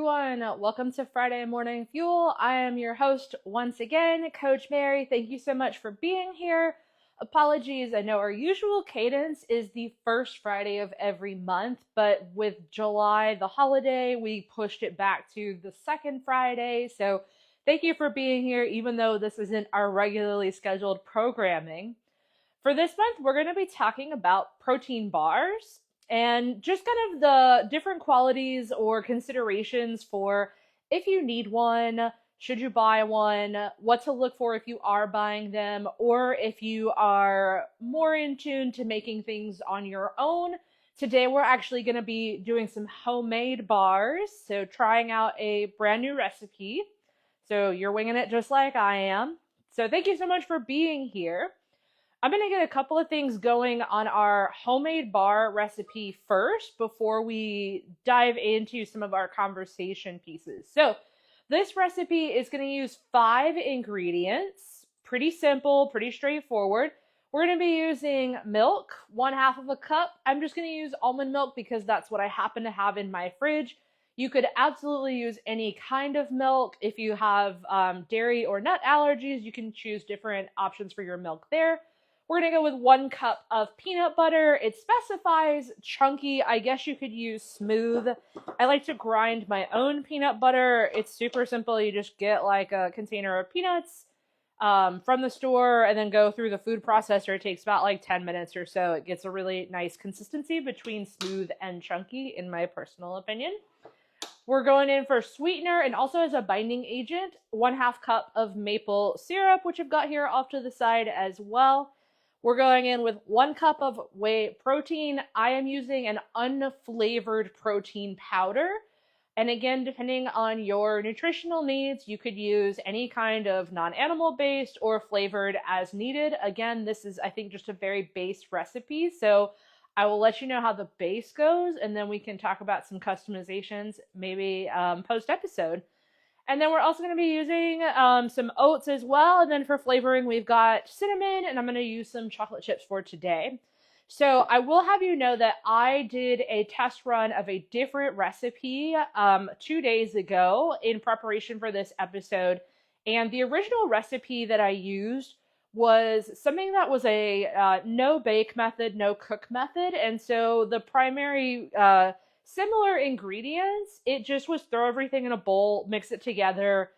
Everyone, welcome to Friday Morning Fuel. I am your host once again, Coach Mary. Thank you so much for being here. Apologies, I know our usual cadence is the first Friday of every month, but with July, the holiday, we pushed it back to the second Friday. So thank you for being here, even though this isn't our regularly scheduled programming. For this month, we're going to be talking about protein bars and just kind of the different qualities or considerations for if you need one, should you buy one, what to look for if you are buying them, or if you are more in tune to making things on your own. Today, we're actually going to be doing some homemade bars, so trying out a brand new recipe. So you're winging it just like I am. So thank you so much for being here. I'm going to get a couple of things going on our homemade bar recipe first before we dive into some of our conversation pieces. So this recipe is going to use 5 ingredients. Pretty simple, pretty straightforward. We're going to be using milk, 1/2 of a cup. I'm just going to use almond milk because that's what I happen to have in my fridge. You could absolutely use any kind of milk. If you have dairy or nut allergies, you can choose different options for your milk there. We're going to go with 1 cup of peanut butter. It specifies chunky. I guess you could use smooth. I like to grind my own peanut butter. It's super simple. You just get like a container of peanuts from the store and then go through the food processor. It takes about like 10 minutes or so. It gets a really nice consistency between smooth and chunky, in my personal opinion. We're going in for sweetener and also as a binding agent, 1/2 cup of maple syrup, which I've got here off to the side as well. We're going in with 1 cup of whey protein. I am using an unflavored protein powder. And again, depending on your nutritional needs, you could use any kind of non-animal based or flavored as needed. Again, this is, I think, just a very base recipe. So I will let you know how the base goes, and then we can talk about some customizations maybe post-episode. And then we're also going to be using some oats as well. And then for flavoring, we've got cinnamon, and I'm going to use some chocolate chips for today. So I will have you know that I did a test run of a different recipe 2 days ago in preparation for this episode. And the original recipe that I used was something that was a no bake method, no cook method. And so the primary similar ingredients, it just was throw everything in a bowl, mix it together,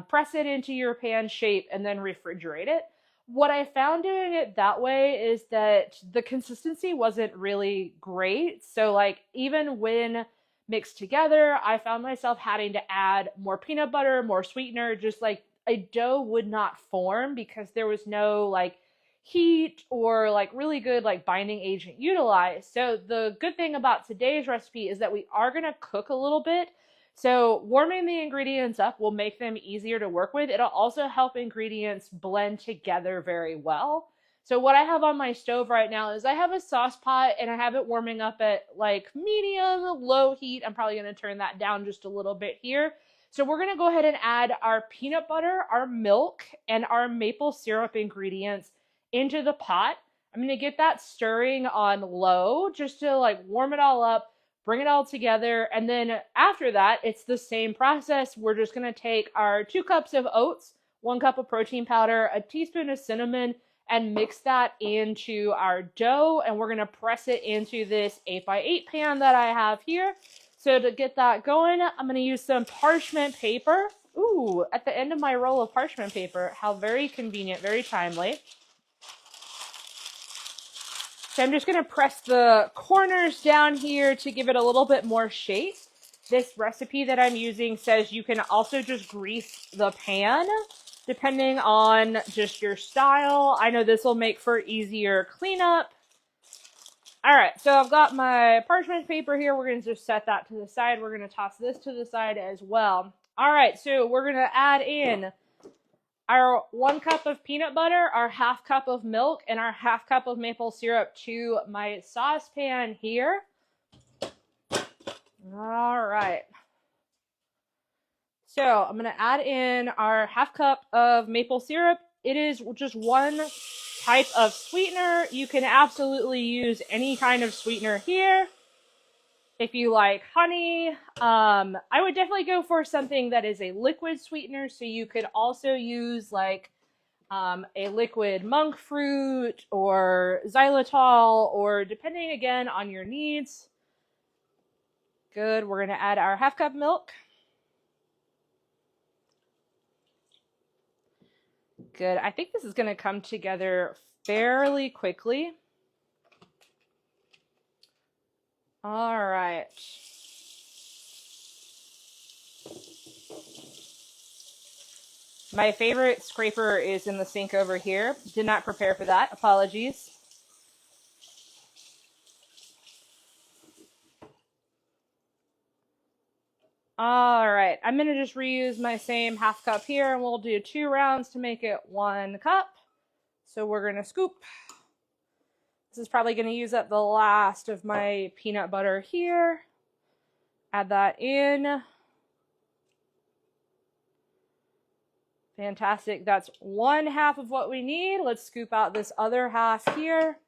press it into your pan shape, and then refrigerate it. What I found doing it that way is that the consistency wasn't really great. So like even when mixed together, I found myself having to add more peanut butter, more sweetener, just like a dough would not form because there was no like heat or like really good like binding agent utilized. So the good thing about today's recipe is that we are going to cook a little bit. So warming the ingredients up will make them easier to work with. It'll also help ingredients blend together very well. So what I have on my stove right now is I have a sauce pot and I have it warming up at like medium, low heat. I'm probably going to turn that down just a little bit here. So we're going to go ahead and add our peanut butter, our milk, and our maple syrup ingredients into the pot. I'm going to get that stirring on low just to like warm it all up, bring it all together. And then after that, it's the same process. We're just going to take our 2 cups of oats, 1 cup of protein powder, a teaspoon of cinnamon, and mix that into our dough. And we're going to press it into this 8x8 pan that I have here. So to get that going, I'm going to use some parchment paper. Ooh, at the end of my roll of parchment paper. How very convenient, very timely. So I'm just going to press the corners down here to give it a little bit more shape. This recipe that I'm using says you can also just grease the pan depending on just your style. I know this will make for easier cleanup. All right, so I've got my parchment paper here. We're going to just set that to the side. We're going to toss this to the side as well. All right, so we're going to add in our 1 cup of peanut butter, our 1/2 cup of milk, and our 1/2 cup of maple syrup to my saucepan here. All right. So I'm going to add in our 1/2 cup of maple syrup. It is just 1 type of sweetener. You can absolutely use any kind of sweetener here. If you like honey, I would definitely go for something that is a liquid sweetener. So you could also use like a liquid monk fruit or xylitol, or depending again on your needs. Good. We're going to add our half cup milk. Good. I think this is going to come together fairly quickly. All right. My favorite scraper is in the sink over here. Did not prepare for that. Apologies. All right. I'm going to just reuse my same half cup here, and we'll do 2 rounds to make it 1 cup. So we're going to scoop. This is probably going to use up the last of my peanut butter here. Add that in. Fantastic. That's 1/2 of what we need. Let's scoop out this other half here.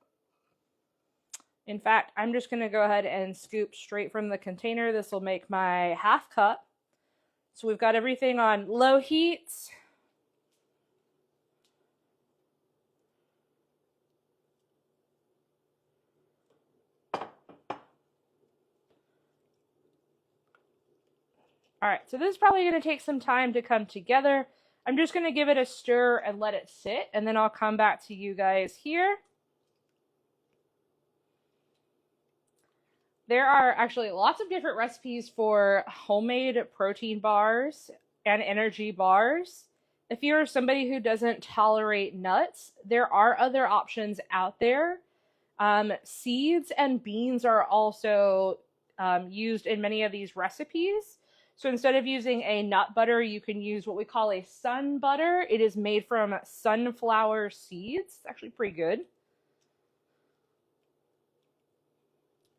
In fact, I'm just going to go ahead and scoop straight from the container. This will make my half cup. So we've got everything on low heat. All right, so this is probably going to take some time to come together. I'm just going to give it a stir and let it sit, and then I'll come back to you guys here. There are actually lots of different recipes for homemade protein bars and energy bars. If you're somebody who doesn't tolerate nuts, there are other options out there. Seeds and beans are also used in many of these recipes. So instead of using a nut butter, you can use what we call a sun butter. It is made from sunflower seeds. It's actually pretty good.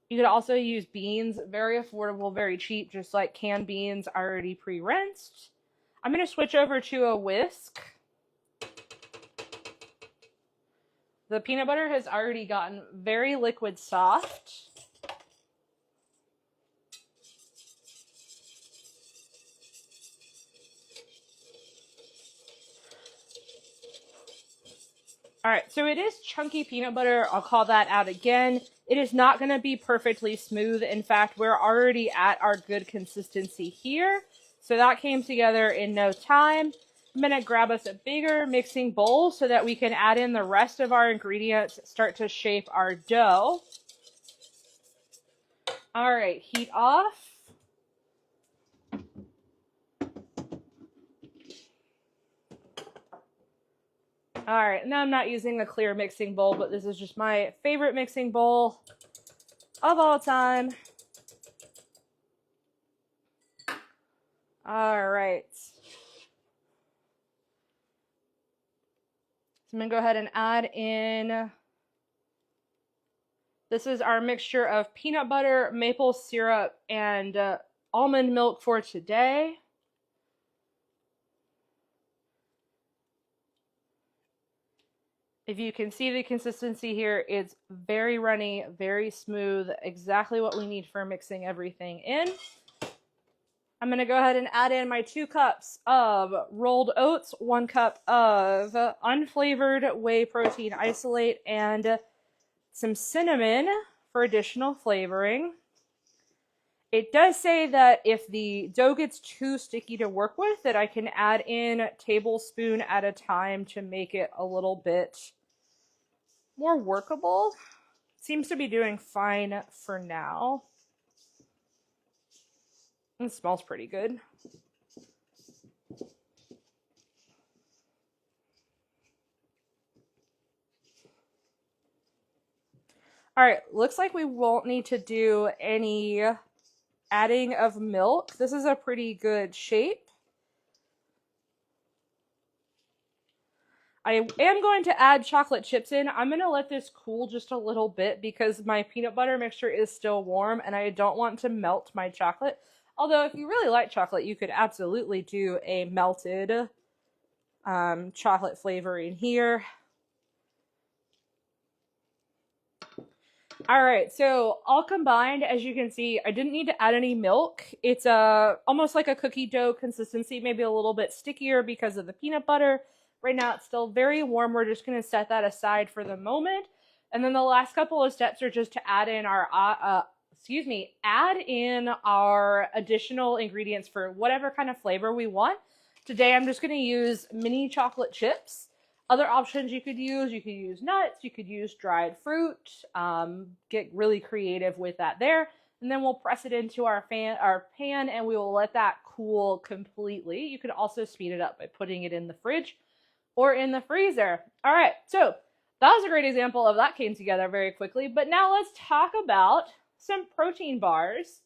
You could also use beans, very affordable, very cheap, just like canned beans already pre-rinsed. I'm going to switch over to a whisk. The peanut butter has already gotten very liquid soft. All right, so it is chunky peanut butter. I'll call that out again. It is not going to be perfectly smooth. In fact, we're already at our good consistency here. So that came together in no time. I'm going to grab us a bigger mixing bowl so that we can add in the rest of our ingredients, start to shape our dough. All right, heat off. All right, now I'm not using a clear mixing bowl, but this is just my favorite mixing bowl of all time. All right. So I'm going to go ahead and add in, this is our mixture of peanut butter, maple syrup, and almond milk for today. If you can see the consistency here, it's very runny, very smooth, exactly what we need for mixing everything in. I'm going to go ahead and add in my 2 cups of rolled oats, 1 cup of unflavored whey protein isolate, and some cinnamon for additional flavoring. It does say that if the dough gets too sticky to work with, that I can add in a tablespoon at a time to make it a little bit more workable. Seems to be doing fine for now. It smells pretty good. All right, looks like we won't need to do any adding of milk. This is a pretty good shape. I am going to add chocolate chips in. I'm going to let this cool just a little bit because my peanut butter mixture is still warm and I don't want to melt my chocolate. Although if you really like chocolate, you could absolutely do a melted chocolate flavoring here. All right, so all combined, as you can see, I didn't need to add any milk. It's almost like a cookie dough consistency, maybe a little bit stickier because of the peanut butter. Right now it's still very warm. We're just going to set that aside for the moment. And then the last couple of steps are just to add in our add in our additional ingredients for whatever kind of flavor we want. Today I'm just going to use mini chocolate chips. Other options you could use nuts, you could use dried fruit, get really creative with that there. And then we'll press it into our pan and we will let that cool completely. You could also speed it up by putting it in the fridge or in the freezer. All right, so that was a great example of that came together very quickly. But now let's talk about some protein bars.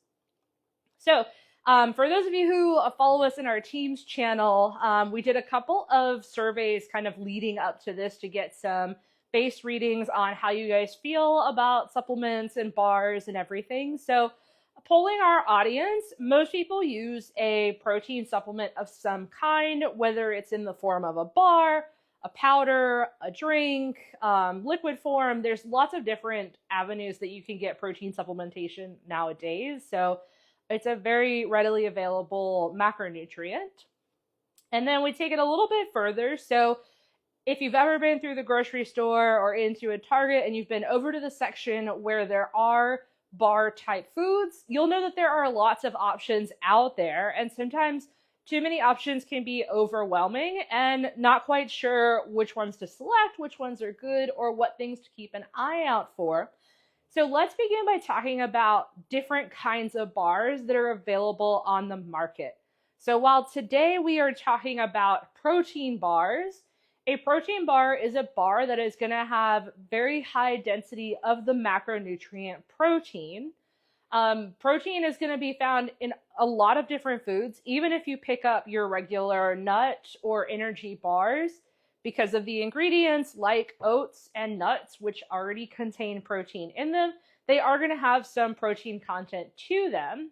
So for those of you who follow us in our Teams channel, we did a couple of surveys kind of leading up to this to get some base readings on how you guys feel about supplements and bars and everything. So polling our audience, most people use a protein supplement of some kind, whether it's in the form of a bar, a powder, a drink, liquid form. There's lots of different avenues that you can get protein supplementation nowadays. So it's a very readily available macronutrient. And then we take it a little bit further. So if you've ever been through the grocery store or into a Target and you've been over to the section where there are bar type foods, you'll know that there are lots of options out there. And sometimes too many options can be overwhelming and not quite sure which ones to select, which ones are good, or what things to keep an eye out for. So let's begin by talking about different kinds of bars that are available on the market. So while today we are talking about protein bars, a protein bar is a bar that is going to have very high density of the macronutrient protein. Protein is going to be found in a lot of different foods, even if you pick up your regular nut or energy bars. Because of the ingredients like oats and nuts, which already contain protein in them, they are going to have some protein content to them.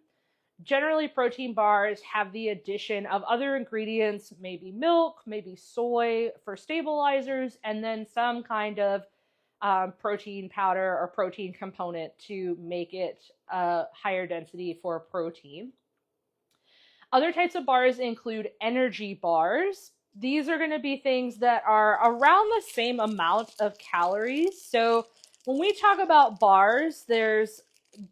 Generally, protein bars have the addition of other ingredients, maybe milk, maybe soy for stabilizers, and then some kind of protein powder or protein component to make it a higher density for protein. Other types of bars include energy bars. These are going to be things that are around the same amount of calories. So when we talk about bars, there's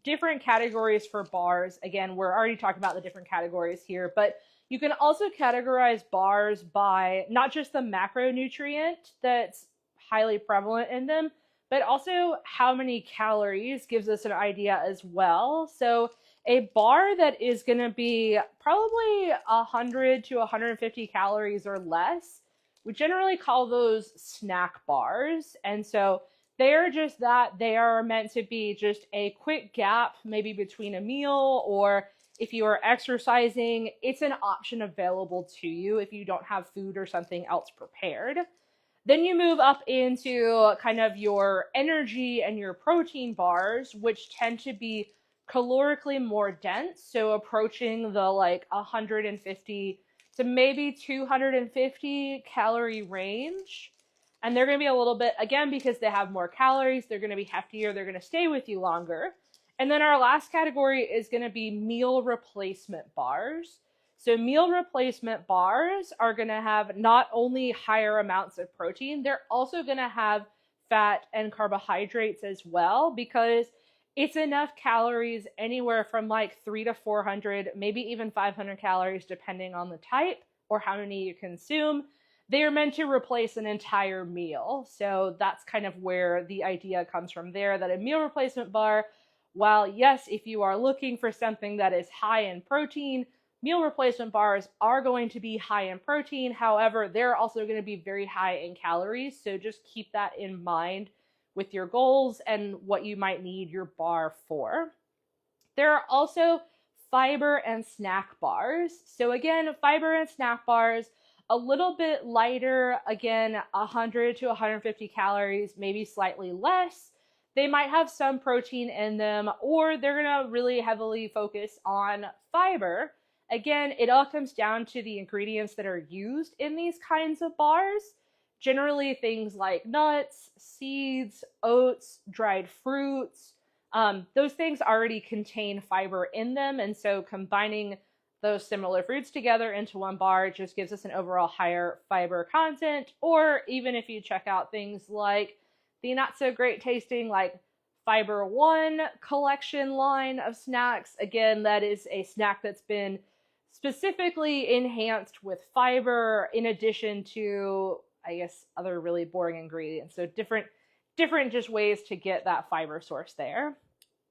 different categories for bars. Again, we're already talking about the different categories here, but you can also categorize bars by not just the macronutrient that's highly prevalent in them, but also how many calories gives us an idea as well. So a bar that is going to be probably 100 to 150 calories or less, we generally call those snack bars. And so they are just that. They are meant to be just a quick gap, maybe between a meal, or if you are exercising, it's an option available to you if you don't have food or something else prepared. Then you move up into kind of your energy and your protein bars, which tend to be calorically more dense, so approaching the like 150 to maybe 250 calorie range. And they're going to be a little bit, again, because they have more calories, they're going to be heftier, they're going to stay with you longer. And then our last category is going to be meal replacement bars. So meal replacement bars are going to have not only higher amounts of protein, they're also going to have fat and carbohydrates as well, because it's enough calories anywhere from like 300 to 400, maybe even 500 calories, depending on the type or how many you consume. They are meant to replace an entire meal. So that's kind of where the idea comes from there, that a meal replacement bar, while yes, if you are looking for something that is high in protein, meal replacement bars are going to be high in protein. However, they're also going to be very high in calories. So just keep that in mind with your goals and what you might need your bar for. There are also fiber and snack bars. So again, fiber and snack bars, a little bit lighter, again, 100 to 150 calories, maybe slightly less. They might have some protein in them, or they're going to really heavily focus on fiber. Again, it all comes down to the ingredients that are used in these kinds of bars. Generally, things like nuts, seeds, oats, dried fruits, those things already contain fiber in them. And so combining those similar fruits together into one bar just gives us an overall higher fiber content. Or even if you check out things like the not so great tasting like Fiber One collection line of snacks, again, that is a snack that's been specifically enhanced with fiber in addition to, I guess, other really boring ingredients. So different just ways to get that fiber source there.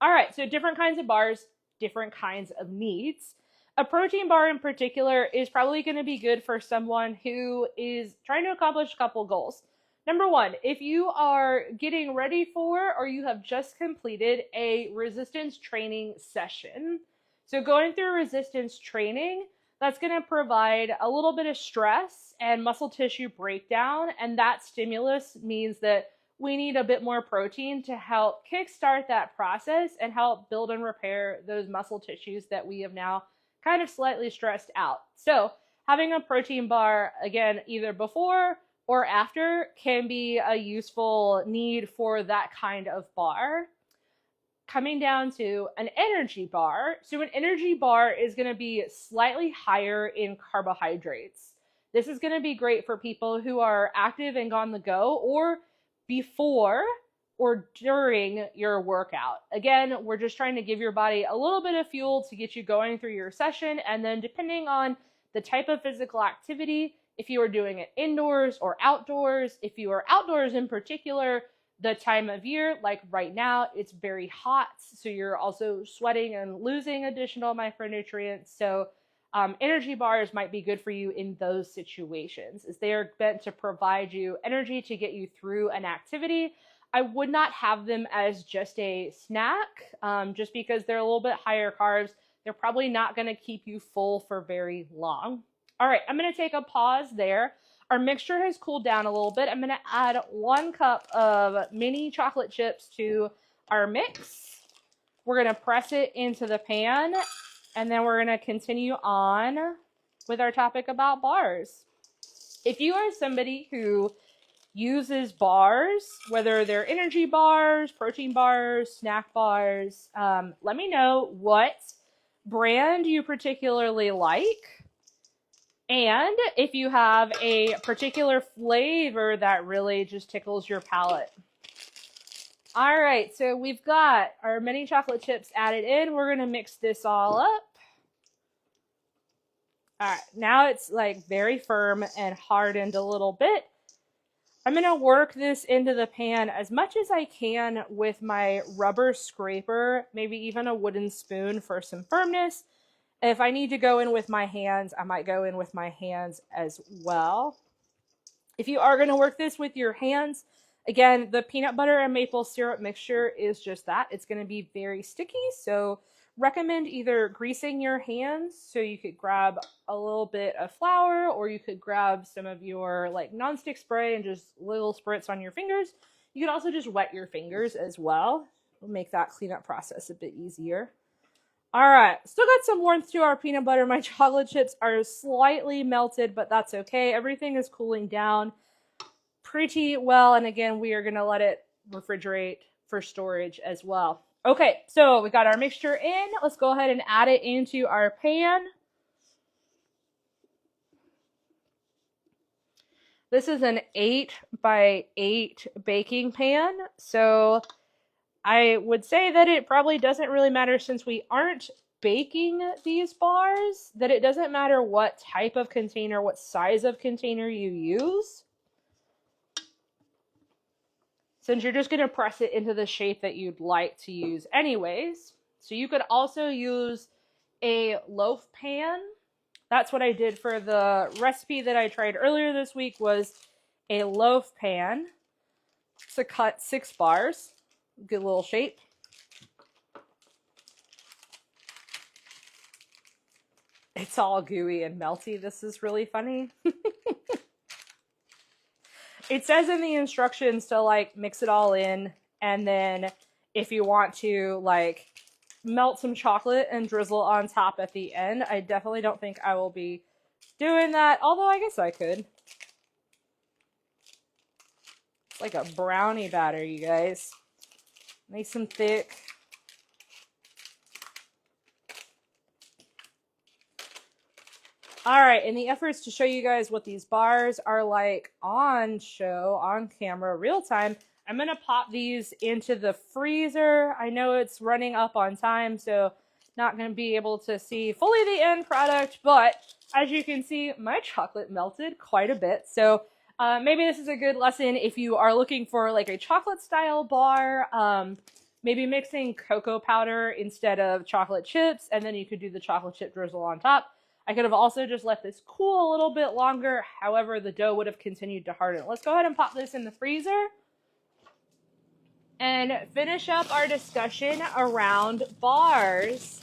All right, so different kinds of bars, different kinds of needs. A protein bar in particular is probably going to be good for someone who is trying to accomplish a couple goals. Number one, if you are getting ready for or you have just completed a resistance training session. So going through resistance training, that's going to provide a little bit of stress and muscle tissue breakdown. And that stimulus means that we need a bit more protein to help kickstart that process and help build and repair those muscle tissues that we have now kind of slightly stressed out. So having a protein bar, again, either before or after, can be a useful need for that kind of bar. Coming down to an energy bar. So an energy bar is going to be slightly higher in carbohydrates. This is going to be great for people who are active and on the go, or before or during your workout. Again, we're just trying to give your body a little bit of fuel to get you going through your session. And then depending on the type of physical activity, if you are doing it indoors or outdoors, if you are outdoors in particular, the time of year, like right now, it's very hot. So you're also sweating and losing additional micronutrients. So energy bars might be good for you in those situations, as they are meant to provide you energy to get you through an activity. I would not have them as just a snack, just because they're a little bit higher carbs. They're probably not going to keep you full for very long. All right, I'm going to take a pause there. Our mixture has cooled down a little bit. I'm going to add 1 cup of mini chocolate chips to our mix. We're going to press it into the pan, and then we're going to continue on with our topic about bars. If you are somebody who uses bars, whether they're energy bars, protein bars, snack bars, let me know what brand you particularly like. And if you have a particular flavor that really just tickles your palate. All right, so we've got our mini chocolate chips added in. We're going to mix this all up. All right, now it's like very firm and hardened a little bit. I'm going to work this into the pan as much as I can with my rubber scraper, maybe even a wooden spoon for some firmness. If I need to go in with my hands, I might go in with my hands as well. If you are going to work this with your hands, again, the peanut butter and maple syrup mixture is just that. It's going to be very sticky, so recommend either greasing your hands, so you could grab a little bit of flour, or you could grab some of your like nonstick spray and just little spritz on your fingers. You can also just wet your fingers as well. It'll make that cleanup process a bit easier. All right, still got some warmth to our peanut butter. My chocolate chips are slightly melted, but that's okay. Everything is cooling down pretty well. And again, we are going to let it refrigerate for storage as well. Okay, so we got our mixture in. Let's go ahead and add it into our pan. This is an 8 by 8 baking pan. So I would say that it probably doesn't really matter, since we aren't baking these bars, that it doesn't matter what type of container, what size of container you use, since you're just going to press it into the shape that you'd like to use anyways. So you could also use a loaf pan. That's what I did for the recipe that I tried earlier this week, was a loaf pan to cut 6 bars. Good little shape. It's all gooey and melty. This is really funny. It says in the instructions to like mix it all in, and then if you want to like melt some chocolate and drizzle on top at the end. I definitely don't think I will be doing that, although I guess I could. It's like a brownie batter, you guys. Nice and thick. All right, in the efforts to show you guys what these bars are like on camera, real time, I'm gonna pop these into the freezer. I know it's running up on time, so not gonna be able to see fully the end product, but as you can see, my chocolate melted quite a bit. So maybe this is a good lesson if you are looking for like a chocolate style bar. Maybe mixing cocoa powder instead of chocolate chips, and then you could do the chocolate chip drizzle on top. I could have also just let this cool a little bit longer. However, the dough would have continued to harden. Let's go ahead and pop this in the freezer and finish up our discussion around bars.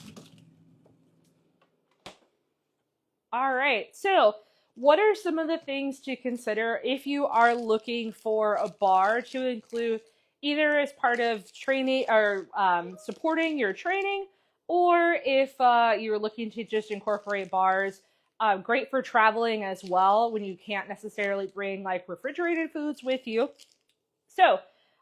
All right, so what are some of the things to consider if you are looking for a bar to include either as part of training or supporting your training, or if you're looking to just incorporate bars? Great for traveling as well when you can't necessarily bring like refrigerated foods with you. So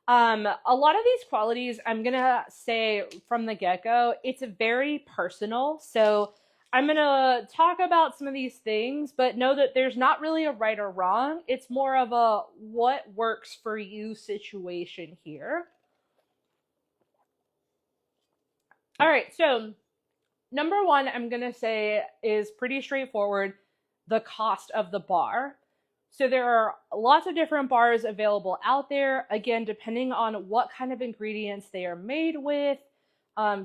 a lot of these qualities, I'm going to say from the get-go, it's very personal. So I'm going to talk about some of these things, but know that there's not really a right or wrong. It's more of a what works for you situation here. All right, so number one, I'm going to say is pretty straightforward, the cost of the bar. So there are lots of different bars available out there. Again, depending on what kind of ingredients they are made with,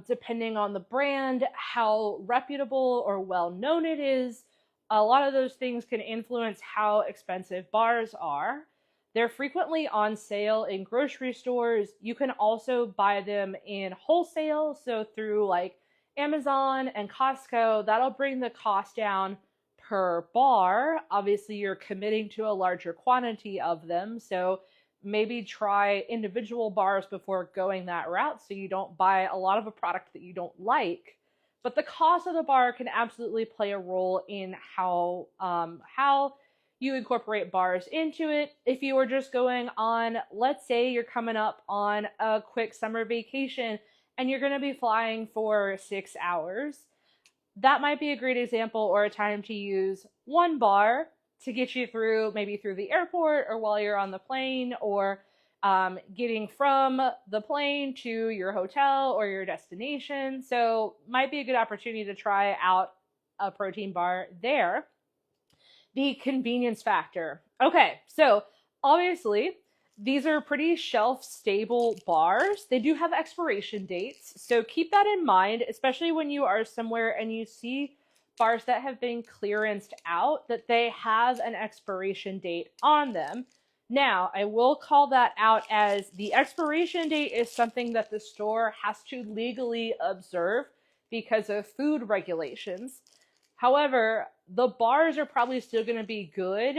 depending on the brand, how reputable or well known it is, a lot of those things can influence how expensive bars are. They're frequently on sale in grocery stores. You can also buy them in wholesale, so through like Amazon and Costco. That'll bring the cost down per bar. Obviously, you're committing to a larger quantity of them, so maybe try individual bars before going that route so you don't buy a lot of a product that you don't like. But the cost of the bar can absolutely play a role in how you incorporate bars into it. If you were just going on, let's say you're coming up on a quick summer vacation and you're going to be flying for 6 hours, that might be a great example or a time to use one bar to get you through, maybe through the airport or while you're on the plane, or getting from the plane to your hotel or your destination. So might be a good opportunity to try out a protein bar there. The convenience factor. Okay, so obviously these are pretty shelf stable bars. They do have expiration dates, so keep that in mind, especially when you are somewhere and you see bars that have been clearanced out, that they have an expiration date on them. Now, I will call that out as the expiration date is something that the store has to legally observe because of food regulations. However, the bars are probably still going to be good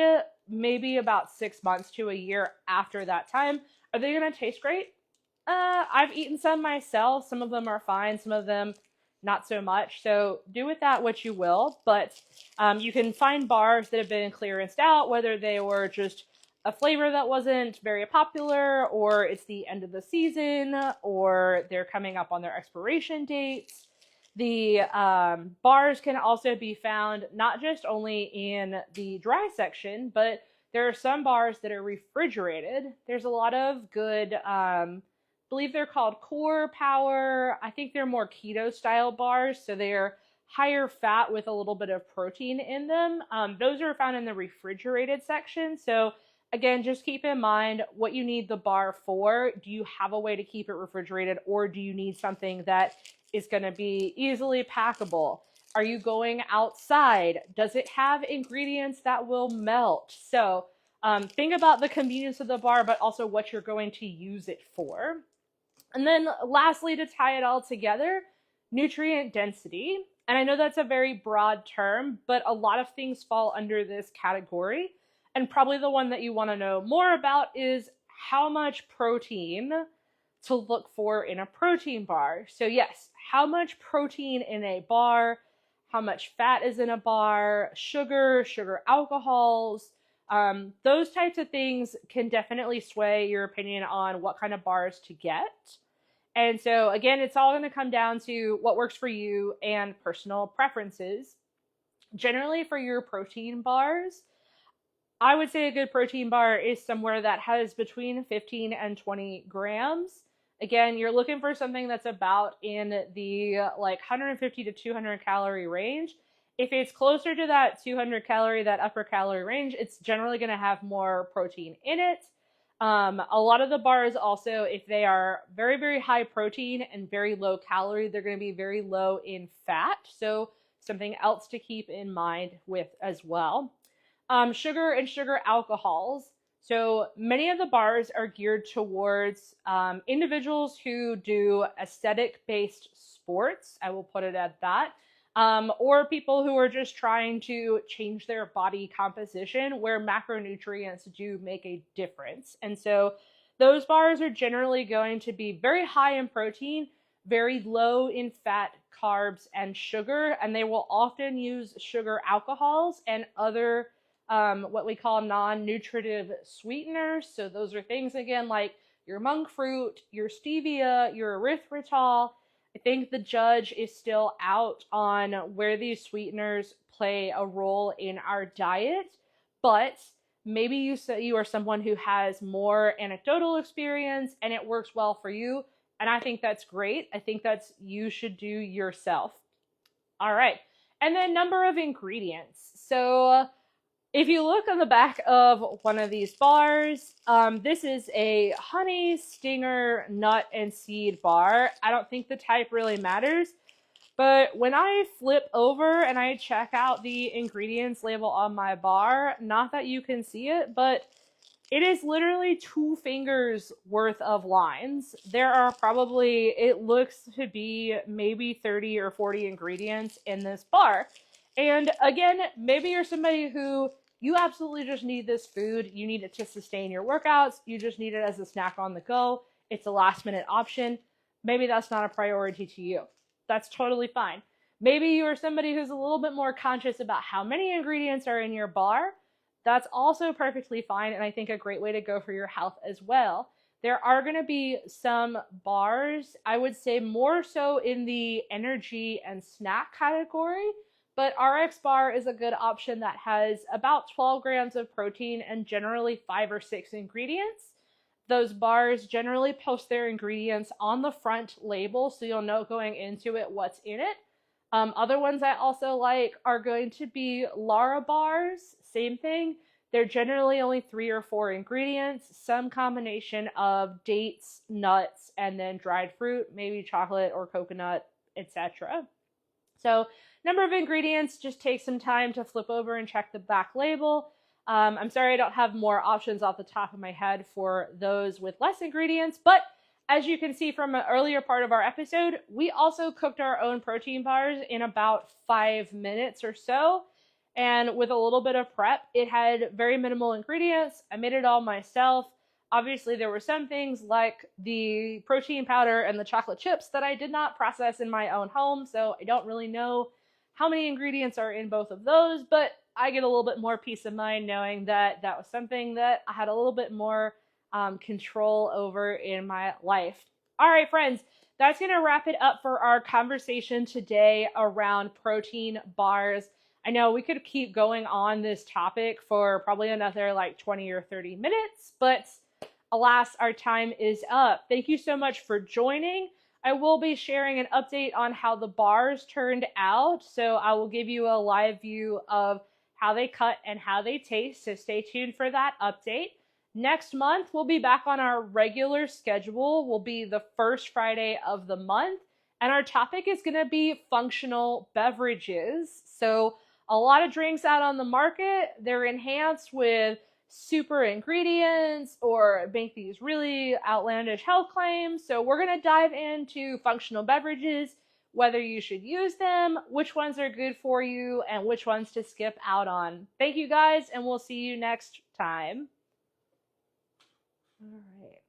maybe about 6 months to a year after that time. Are they going to taste great? I've eaten some myself. Some of them are fine. Some of them not so much. So do with that what you will. But you can find bars that have been clearanced out, whether they were just a flavor that wasn't very popular, or it's the end of the season, or they're coming up on their expiration dates. The bars can also be found not just only in the dry section, but there are some bars that are refrigerated. There's a lot of good, I believe they're called Core Power. I think they're more keto style bars, so they're higher fat with a little bit of protein in them. Those are found in the refrigerated section. So again, just keep in mind what you need the bar for. Do you have a way to keep it refrigerated, or do you need something that is going to be easily packable? Are you going outside? Does it have ingredients that will melt? So think about the convenience of the bar, but also what you're going to use it for. And then lastly, to tie it all together, nutrient density. And I know that's a very broad term, but a lot of things fall under this category. And probably the one that you want to know more about is how much protein to look for in a protein bar. So yes, how much protein in a bar, how much fat is in a bar, sugar alcohols, those types of things can definitely sway your opinion on what kind of bars to get. And so again, it's all going to come down to what works for you and personal preferences. Generally for your protein bars, I would say a good protein bar is somewhere that has between 15 and 20 grams. Again, you're looking for something that's about in the like 150 to 200 calorie range. If it's closer to that 200 calorie, that upper calorie range, it's generally going to have more protein in it. A lot of the bars also, if they are very, very high protein and very low calorie, they're going to be very low in fat. So something else to keep in mind with as well. Sugar and sugar alcohols. So many of the bars are geared towards individuals who do aesthetic based sports. I will put it at that. Or people who are just trying to change their body composition where macronutrients do make a difference. And so those bars are generally going to be very high in protein, very low in fat, carbs, and sugar, and they will often use sugar alcohols and other what we call non-nutritive sweeteners. So those are things, again, like your monk fruit, your stevia, your erythritol. I think the judge is still out on where these sweeteners play a role in our diet, but maybe you are someone who has more anecdotal experience and it works well for you, and I think that's great. I think that's you should do yourself. All right. And then number of ingredients. So if you look on the back of one of these bars, this is a honey stinger nut and seed bar. I don't think the type really matters, but when I flip over and I check out the ingredients label on my bar, not that you can see it, but it is literally 2 fingers worth of lines. There are probably, it looks to be maybe 30 or 40 ingredients in this bar. And again, maybe you're somebody who you absolutely just need this food. You need it to sustain your workouts. You just need it as a snack on the go. It's a last minute option. Maybe that's not a priority to you. That's totally fine. Maybe you are somebody who's a little bit more conscious about how many ingredients are in your bar. That's also perfectly fine, and I think a great way to go for your health as well. There are going to be some bars, I would say more so in the energy and snack category, but RX bar is a good option that has about 12 grams of protein and generally 5 or 6 ingredients. Those bars generally post their ingredients on the front label so you'll know going into it what's in it. Other ones I also like are going to be Lara bars. Same thing. They're generally only 3 or 4 ingredients, some combination of dates, nuts, and then dried fruit, maybe chocolate or coconut, etc. So number of ingredients, just take some time to flip over and check the back label. I'm sorry I don't have more options off the top of my head for those with less ingredients, but as you can see from an earlier part of our episode, we also cooked our own protein bars in about 5 minutes or so. And with a little bit of prep, it had very minimal ingredients. I made it all myself. Obviously, there were some things like the protein powder and the chocolate chips that I did not process in my own home, so I don't really know how many ingredients are in both of those, but I get a little bit more peace of mind knowing that that was something that I had a little bit more control over in my life. All right, friends, that's going to wrap it up for our conversation today around protein bars. I know we could keep going on this topic for probably another like 20 or 30 minutes, but alas, our time is up. Thank you so much for joining. I will be sharing an update on how the bars turned out, so I will give you a live view of how they cut and how they taste, so stay tuned for that update. Next month, we'll be back on our regular schedule. Will be the first Friday of the month, and our topic is going to be functional beverages. So a lot of drinks out on the market, they're enhanced with super ingredients or make these really outlandish health claims. So we're going to dive into functional beverages, whether you should use them, which ones are good for you, and which ones to skip out on. Thank you guys, and we'll see you next time. All right.